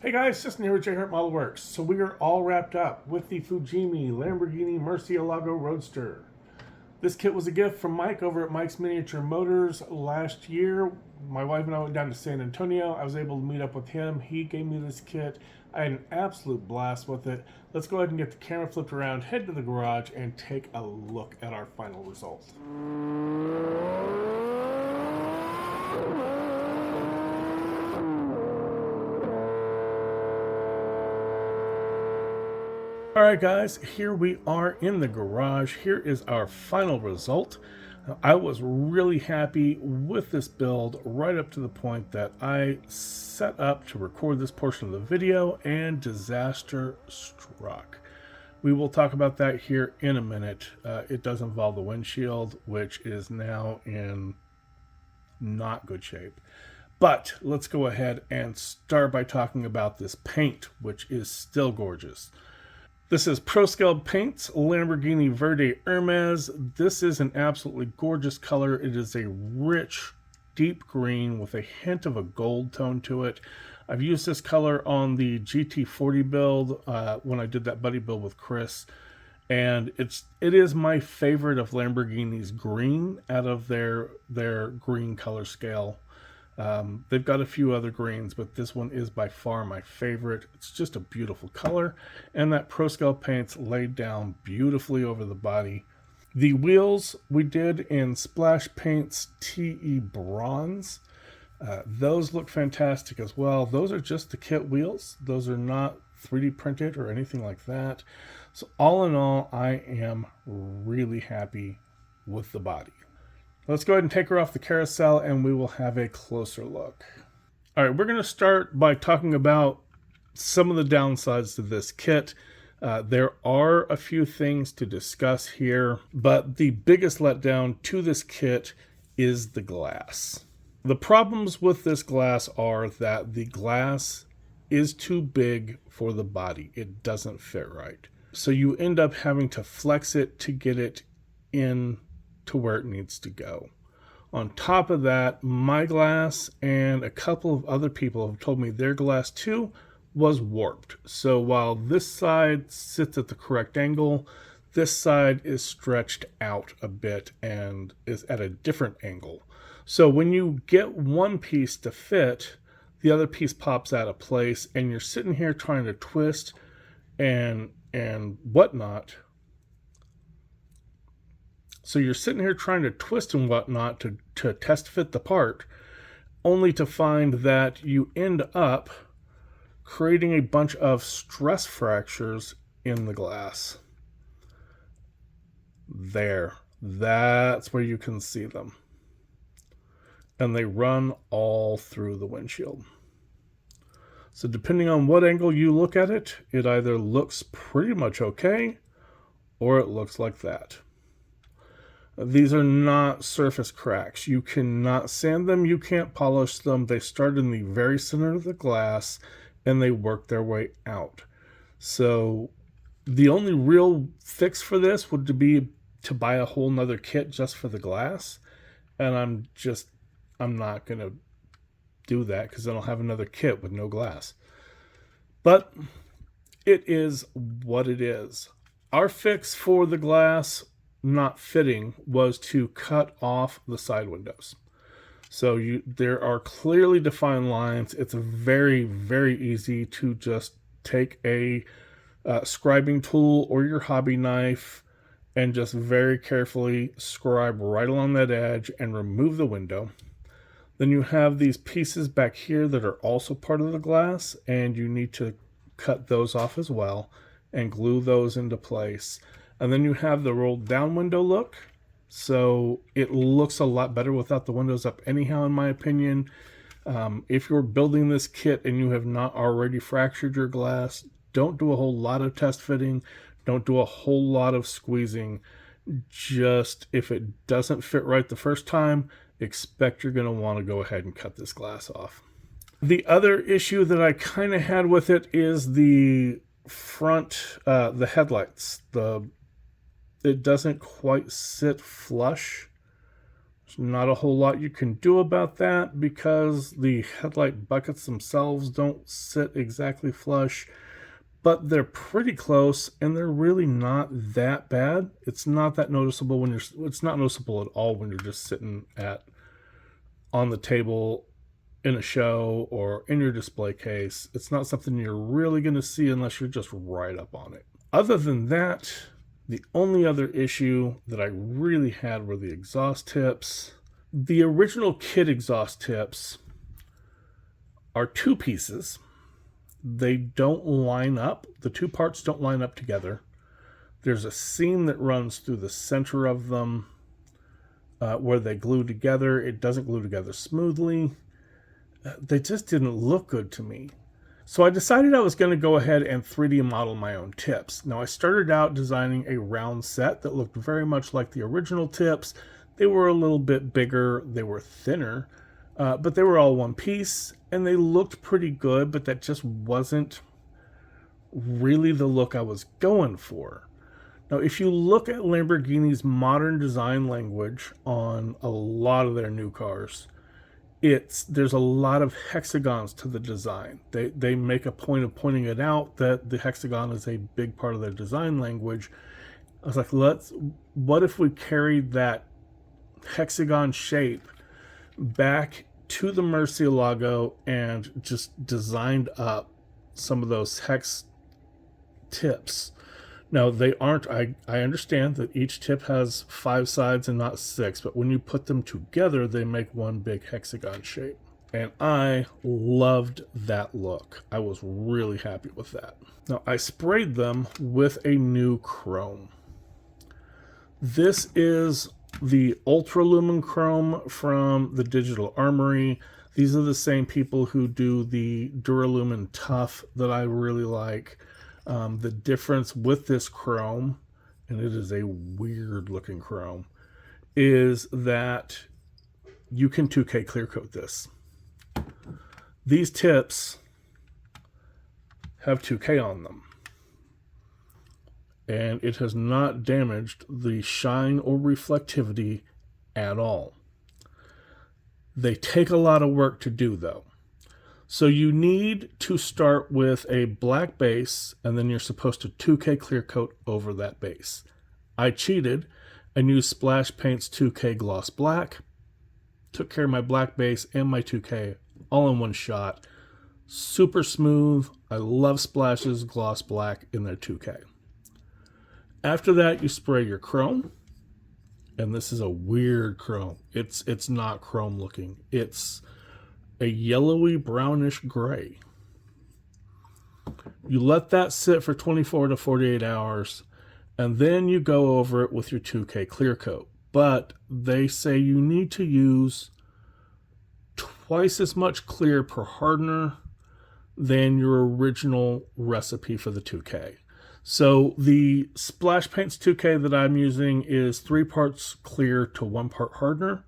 Hey guys, Justin here with JHart Modelworks. So we are all wrapped up with the Fujimi Lamborghini Murcielago Roadster. This kit was a gift from Mike over at Mike's Miniature Motors last year. My wife and I went down to San Antonio. I was able to meet up with him. He gave me this kit. I had an absolute blast with it. Let's go ahead and get the camera flipped around, head to the garage, and take a look at our final result. Alright guys, here we are in the garage. Here is our final result. I was really happy with this build right up to the point that I set up to record this portion of the video and disaster struck. We will talk about that here in a minute. It does involve the windshield, which is now in not good shape. But let's go ahead and start by talking about this paint, which is still gorgeous. This is Pro Scale Paints Lamborghini Verde Hermes. This is an absolutely gorgeous color. It is a rich, deep green with a hint of a gold tone to it. I've used this color on the GT40 build when I did that buddy build with Chris. And it is my favorite of Lamborghini's green out of their green color scale. They've got a few other greens, but this one is by far my favorite. It's just a beautiful color, and that Pro Scale paint's laid down beautifully over the body. The wheels we did in Splash Paints TE Bronze. Those look fantastic as well. Those are just the kit wheels. Those are not 3D printed or anything like that. So all in all, I am really happy with the body. Let's go ahead and take her off the carousel and we will have a closer look. All right, we're going to start by talking about some of the downsides to this kit. There are a few things to discuss here, but the biggest letdown to this kit is the glass. The problems with this glass are that the glass is too big for the body. It doesn't fit right. So you end up having to flex it to get it in to where it needs to go. On top of that, my glass and a couple of other people have told me their glass too was warped. So while this side sits at the correct angle, this side is stretched out a bit and is at a different angle. So when you get one piece to fit, the other piece pops out of place and you're sitting here trying to twist and whatnot. So you're sitting here trying to twist and whatnot to test fit the part, only to find that you end up creating a bunch of stress fractures in the glass. There. That's where you can see them. And they run all through the windshield. So depending on what angle you look at it, it either looks pretty much okay, or it looks like that. These are not surface cracks. You cannot sand them. You can't polish them. They start in the very center of the glass and they work their way out. So the only real fix for this would be to buy a whole nother kit just for the glass. And I'm not going to do that because then I'll have another kit with no glass. But it is what it is. Our fix for the glass not fitting was to cut off the side windows. So there are clearly defined lines. It's very, very easy to just take a scribing tool or your hobby knife and just very carefully scribe right along that edge and remove the window. Then you have these pieces back here that are also part of the glass, and you need to cut those off as well and glue those into place. And then you have the rolled down window look. So it looks a lot better without the windows up anyhow, in my opinion. If you're building this kit and you have not already fractured your glass, don't do a whole lot of test fitting. Don't do a whole lot of squeezing. Just if it doesn't fit right the first time, expect you're going to want to go ahead and cut this glass off. The other issue that I kind of had with it is the front, the headlights. It doesn't quite sit flush. There's not a whole lot you can do about that because the headlight buckets themselves don't sit exactly flush, but they're pretty close and they're really not that bad. It's not that noticeable it's not noticeable at all when you're just sitting on the table in a show or in your display case. It's not something you're really going to see unless you're just right up on it. Other than that, the only other issue that I really had were the exhaust tips. The original kit exhaust tips are two pieces. They don't line up. The two parts don't line up together. There's a seam that runs through the center of them where they glue together. It doesn't glue together smoothly. They just didn't look good to me. So I decided I was going to go ahead and 3D model my own tips. Now I started out designing a round set that looked very much like the original tips. They were a little bit bigger, they were thinner, but they were all one piece and they looked pretty good, but that just wasn't really the look I was going for. Now if you look at Lamborghini's modern design language on a lot of their new cars, there's a lot of hexagons to the design. They make a point of pointing it out that the hexagon is a big part of their design language. I was like, what if we carried that hexagon shape back to the Murcielago and just designed up some of those hex tips? Now, they aren't, I understand that each tip has 5 sides and not 6, but when you put them together, they make one big hexagon shape. And I loved that look. I was really happy with that. Now, I sprayed them with a new chrome. This is the Ultra Lumen Chrome from the Digital Armory. These are the same people who do the Duralumin Tough that I really like. The difference with this chrome, and it is a weird looking chrome, is that you can 2K clear coat this. These tips have 2K on them, and it has not damaged the shine or reflectivity at all. They take a lot of work to do though. So you need to start with a black base, and then you're supposed to 2K clear coat over that base. I cheated and used Splash Paint's 2K Gloss Black. Took care of my black base and my 2K all in one shot. Super smooth. I love Splash's Gloss Black in their 2K. After that, you spray your chrome. And this is a weird chrome. It's not chrome looking. It's a yellowy brownish gray. You let that sit for 24 to 48 hours, and then you go over it with your 2K clear coat. But they say you need to use twice as much clear per hardener than your original recipe for the 2K. So the Splash Paints 2K that I'm using is 3 parts clear to 1 part hardener,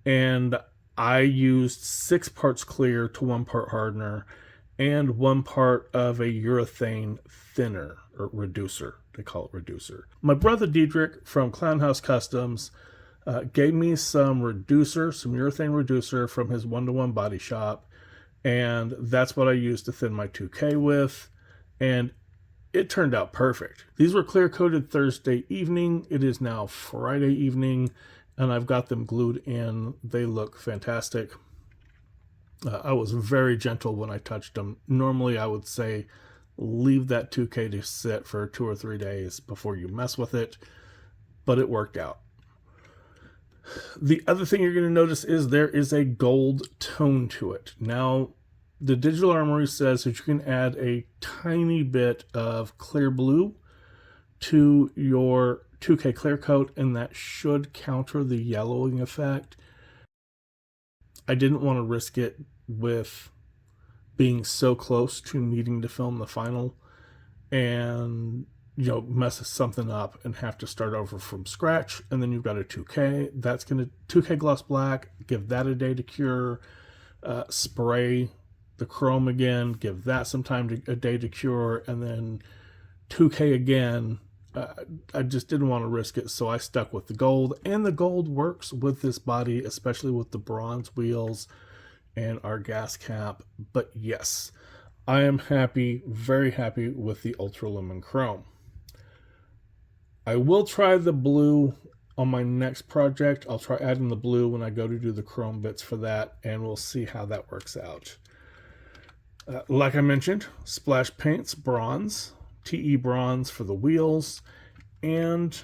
and I used 6 parts clear to 1 part hardener and 1 part of a urethane thinner, or reducer. They call it reducer. My brother Diedrich from Clownhouse Customs gave me some urethane reducer from his 1-to-1 body shop, and that's what I used to thin my 2K with, and it turned out perfect. These were clear coated Thursday evening. It is now Friday evening, and I've got them glued in. They look fantastic. I was very gentle when I touched them. Normally, I would say leave that 2K to sit for 2 or 3 days before you mess with it, but it worked out. The other thing you're going to notice is there is a gold tone to it. Now, the Digital Armory says that you can add a tiny bit of clear blue to your 2K clear coat, and that should counter the yellowing effect. I didn't want to risk it with being so close to needing to film the final and mess something up and have to start over from scratch. And then you've got a 2K that's going to 2K gloss black, give that a day to cure, spray the chrome again, give that some time a day to cure, and then 2K again I just didn't want to risk it, so I stuck with the gold, and the gold works with this body, especially with the bronze wheels and our gas cap. But yes, I am happy, very happy with the Ultra Lumen Chrome. I will try the blue on my next project. I'll try adding the blue when I go to do the chrome bits for that, and we'll see how that works out. Like I mentioned, splash paints, bronze, TE bronze for the wheels, and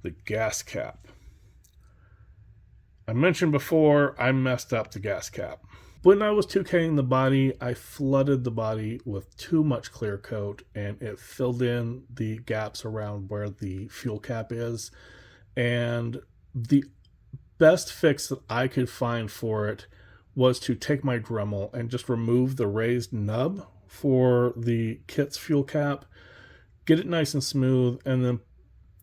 the gas cap. I mentioned before I messed up the gas cap. When I was 2K'ing the body, I flooded the body with too much clear coat, and it filled in the gaps around where the fuel cap is. And the best fix that I could find for it was to take my Dremel and just remove the raised nub for the kit's fuel cap, get it nice and smooth, and then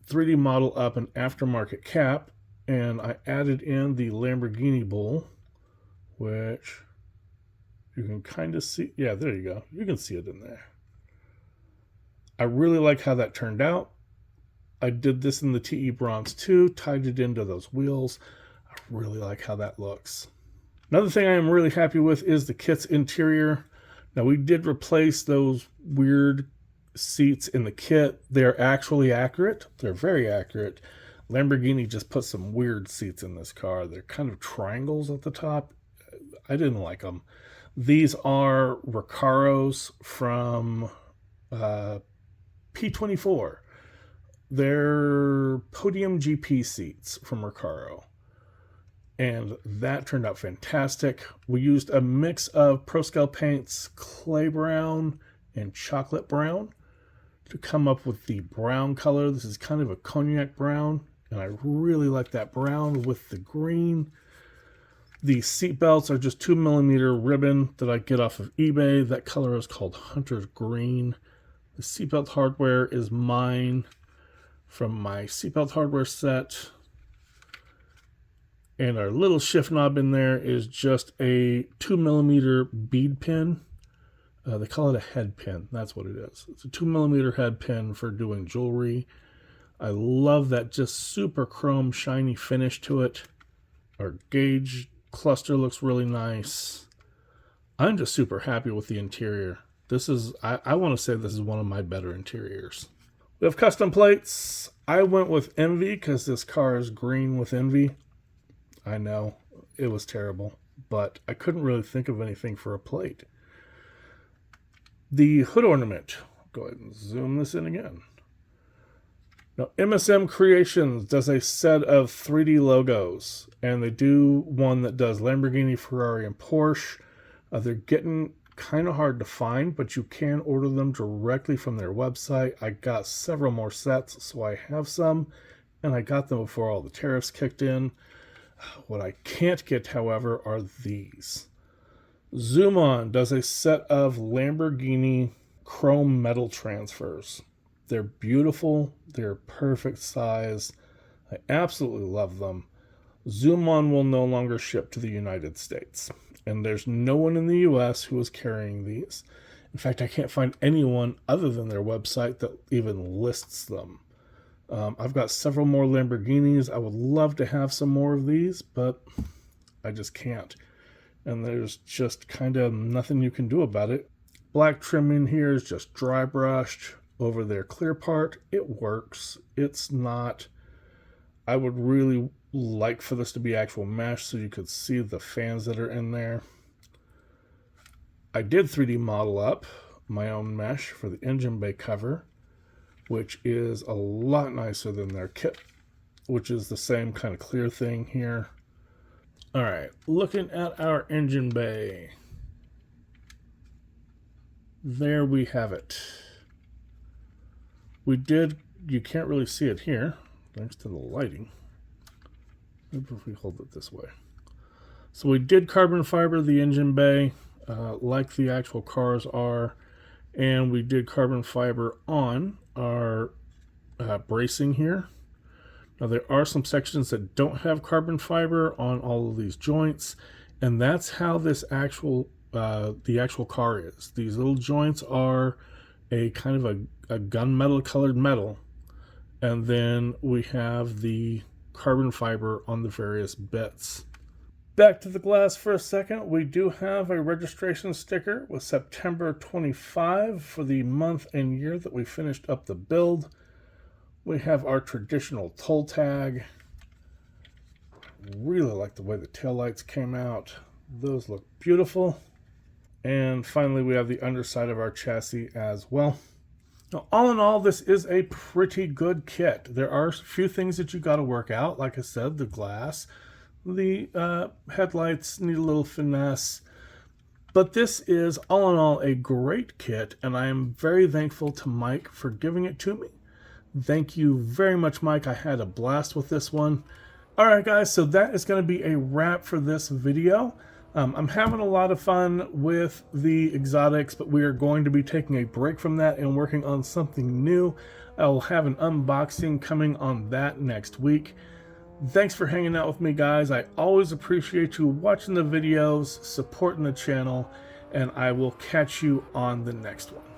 3D model up an aftermarket cap. And I added in the Lamborghini bull, which you can kind of see. Yeah, there you go. You can see it in there. I really like how that turned out. I did this in the TE bronze too, tied it into those wheels. I really like how that looks. Another thing I am really happy with is the kit's interior. Now, we did replace those weird seats in the kit. They're actually accurate. They're very accurate. Lamborghini just put some weird seats in this car. They're kind of triangles at the top. I didn't like them. These are Recaros from P24. They're Podium GP seats from Recaro. And that turned out fantastic. We used a mix of Proscale paints, clay brown, and chocolate brown to come up with the brown color. This is kind of a cognac brown, and I really like that brown with the green. The seat belts are just 2mm ribbon that I get off of eBay. That color is called Hunter's Green. The seatbelt hardware is mine from my seatbelt hardware set. And our little shift knob in there is just a 2mm bead pin. They call it a head pin. That's what it is. It's a 2mm head pin for doing jewelry. I love that just super chrome shiny finish to it. Our gauge cluster looks really nice. I'm just super happy with the interior. This is, I want to say this is one of my better interiors. We have custom plates. I went with Envy because this car is green with Envy. I know, it was terrible, but I couldn't really think of anything for a plate. The hood ornament. Go ahead and zoom this in again. Now, MSM Creations does a set of 3D logos, and they do one that does Lamborghini, Ferrari, and Porsche. They're getting kind of hard to find, but you can order them directly from their website. I got several more sets, so I have some, and I got them before all the tariffs kicked in. What I can't get, however, are these. Zoom On does a set of Lamborghini chrome metal transfers. They're beautiful. They're perfect size. I absolutely love them. Zoom On will no longer ship to the United States. And there's no one in the US who is carrying these. In fact, I can't find anyone other than their website that even lists them. I've got several more Lamborghinis. I would love to have some more of these, but I just can't. And there's just kind of nothing you can do about it. Black trim in here is just dry brushed over their clear part. It works. It's not... I would really like for this to be actual mesh so you could see the fans that are in there. I did 3D model up my own mesh for the engine bay cover, which is a lot nicer than their kit, which is the same kind of clear thing here. All right, looking at our engine bay. There we have it. We did, you can't really see it here, thanks to the lighting. Maybe if we hold it this way. So we did carbon fiber the engine bay, like the actual cars are, and we did carbon fiber on our bracing here. Now there are some sections that don't have carbon fiber on all of these joints, and that's how this actual the actual car is. These little joints are a kind of a gunmetal colored metal, And then we have the carbon fiber on the various bits. Back to the glass for a second, we do have a registration sticker with September 25 for the month and year that we finished up the build. We have our traditional toll tag. Really like the way the taillights came out. Those look beautiful. And finally, we have the underside of our chassis as well. Now, all in all, this is a pretty good kit. There are a few things that you got to work out. Like I said, the glass, the headlights need a little finesse. But this is, all in all, a great kit, and I am very thankful to Mike for giving it to me. Thank you very much, Mike. I had a blast with this one. All right, guys, so that is going to be a wrap for this video. I'm having a lot of fun with the exotics, but we are going to be taking a break from that and working on something new. I'll have an unboxing coming on that next week. Thanks for hanging out with me, guys. I always appreciate you watching the videos, supporting the channel, and I will catch you on the next one.